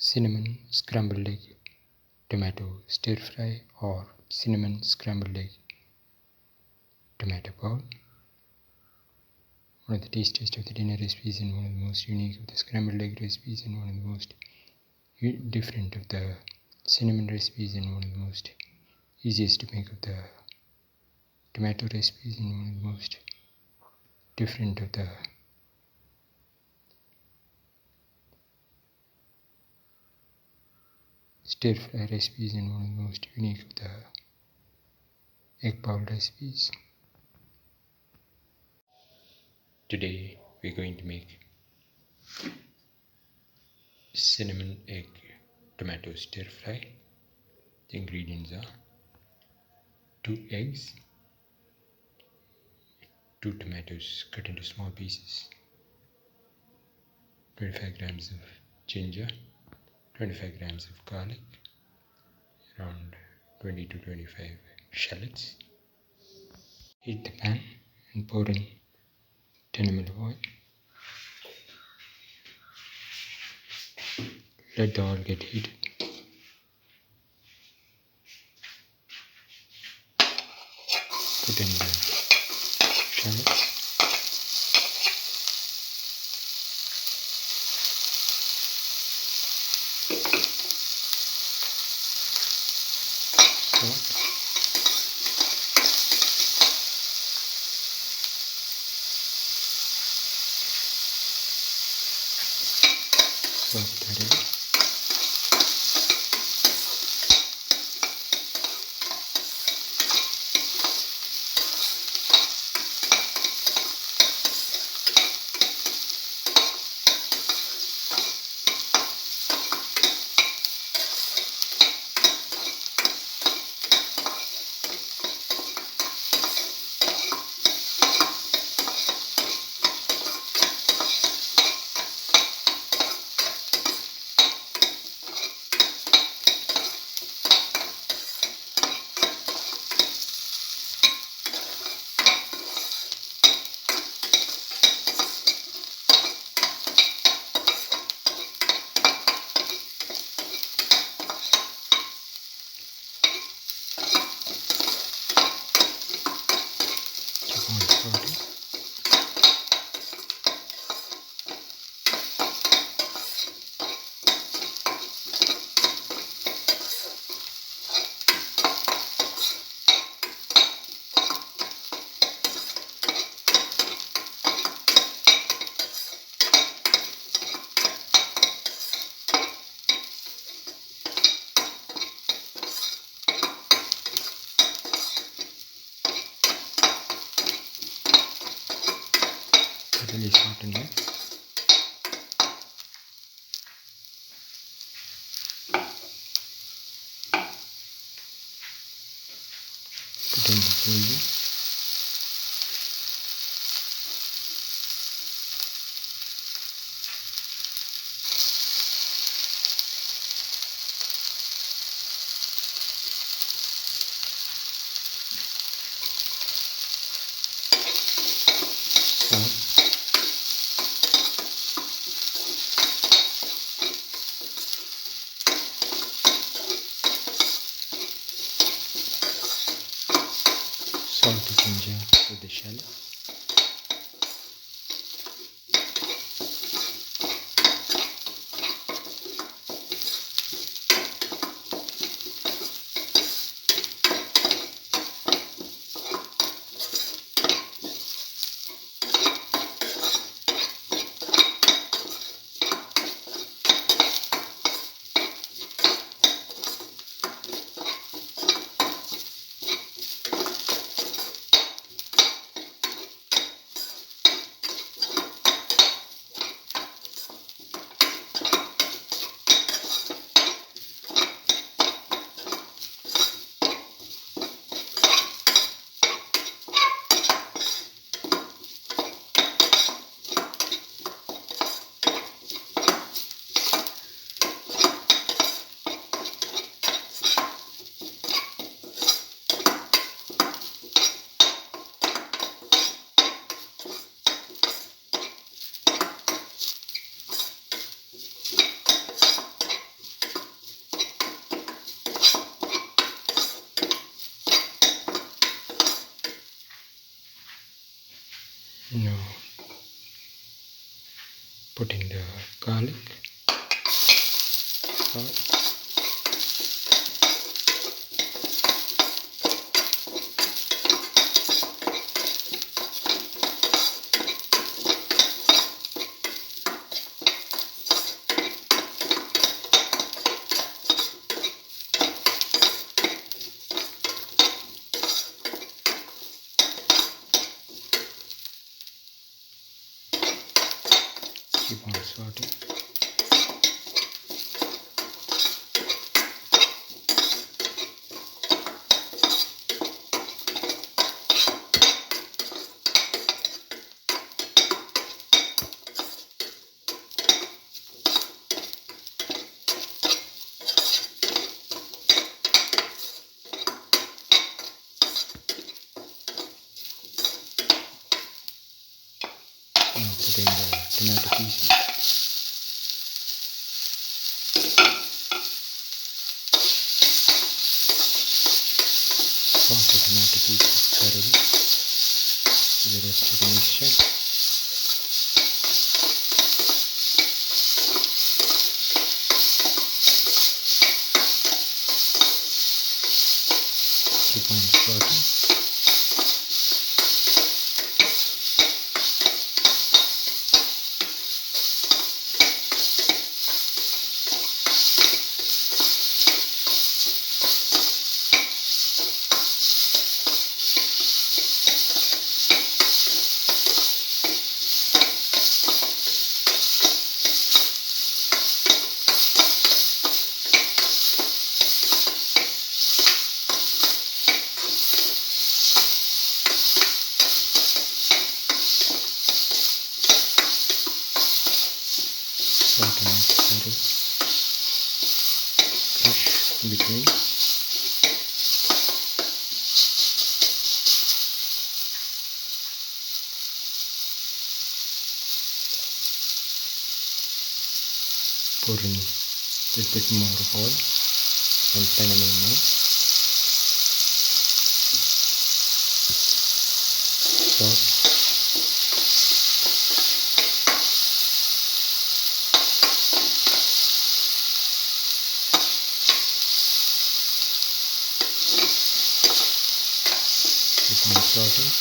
cinnamon scrambled egg tomato stir fry or cinnamon scrambled egg tomato bowl. One of the tastiest of the dinner recipes and one of the most unique of the scrambled egg recipes and one of the most different of the cinnamon recipes and one of the most easiest to make of the tomato recipes and one of the most different of the stir fry recipes and one of the most unique of the egg bowl recipes. Today we're going to make cinnamon egg tomato stir fry. The ingredients are 2 eggs, 2 tomatoes cut into small pieces, 25 grams of ginger, 25 grams of garlic, around 20 to 25 shallots. Heat the pan and pour in 10 ml of oil. Let the oil get heated. Put in the shallots. Salt. That in. Really soften it. Put in the ginger. Salt. Now put in the garlic salt. Keep on sauteing. Now put in the tomato pieces. Sauce the tomato pieces thoroughly with the rest of the mixture. Keep on sauteing. Salt and thoroughly. Crush in between. Pour in a little bit more of oil, 10 ml more. Salt. Keep on sauteing.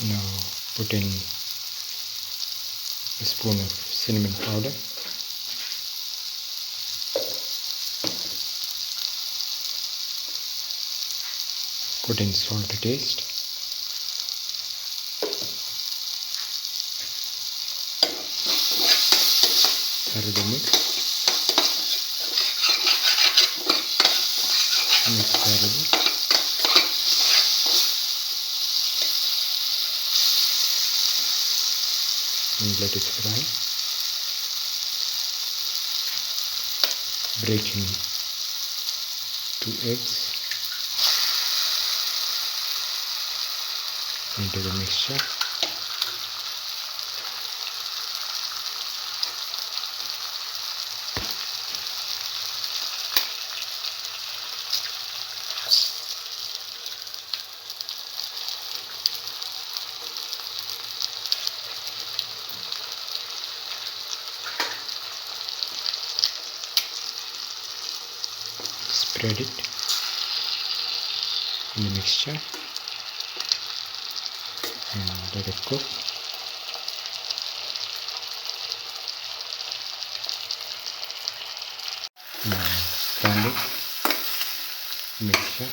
Now put in a spoon of cinnamon powder. Put in salt to taste. Thoroughly mix. Mix thoroughly. And let it fry. Break in 2 eggs into the mixture. Spread it in the mixture and let it cook. Now scramble mixture.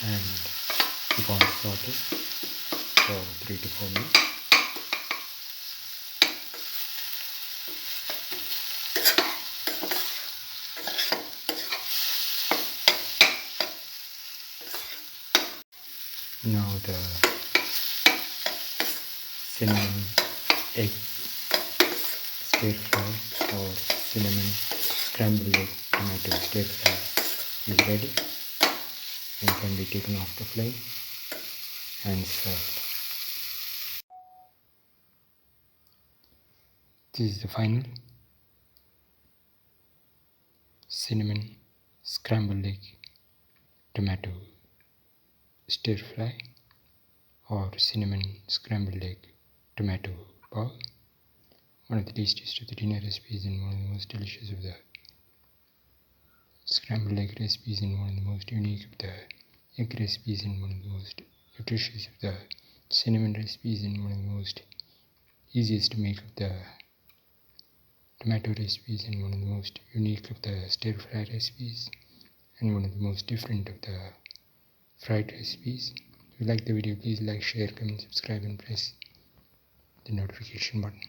And keep on sauteing for 3 to 4 minutes. Now the cinnamon egg stir fry or cinnamon scrambled egg tomato stir fry is ready and can be taken off the flame and served. This is the final cinnamon scrambled egg tomato stir fry or cinnamon scrambled egg tomato bowl. One of the tastiest of the dinner recipes and one of the most delicious of the scrambled egg recipes and one of the most unique of the egg recipes and one of the most nutritious of the cinnamon recipes and one of the most easiest to make of the tomato recipes and one of the most unique of the stir fry recipes and one of the most different of the fried recipes. If you like the video, please like, share, comment, subscribe and press the notification button.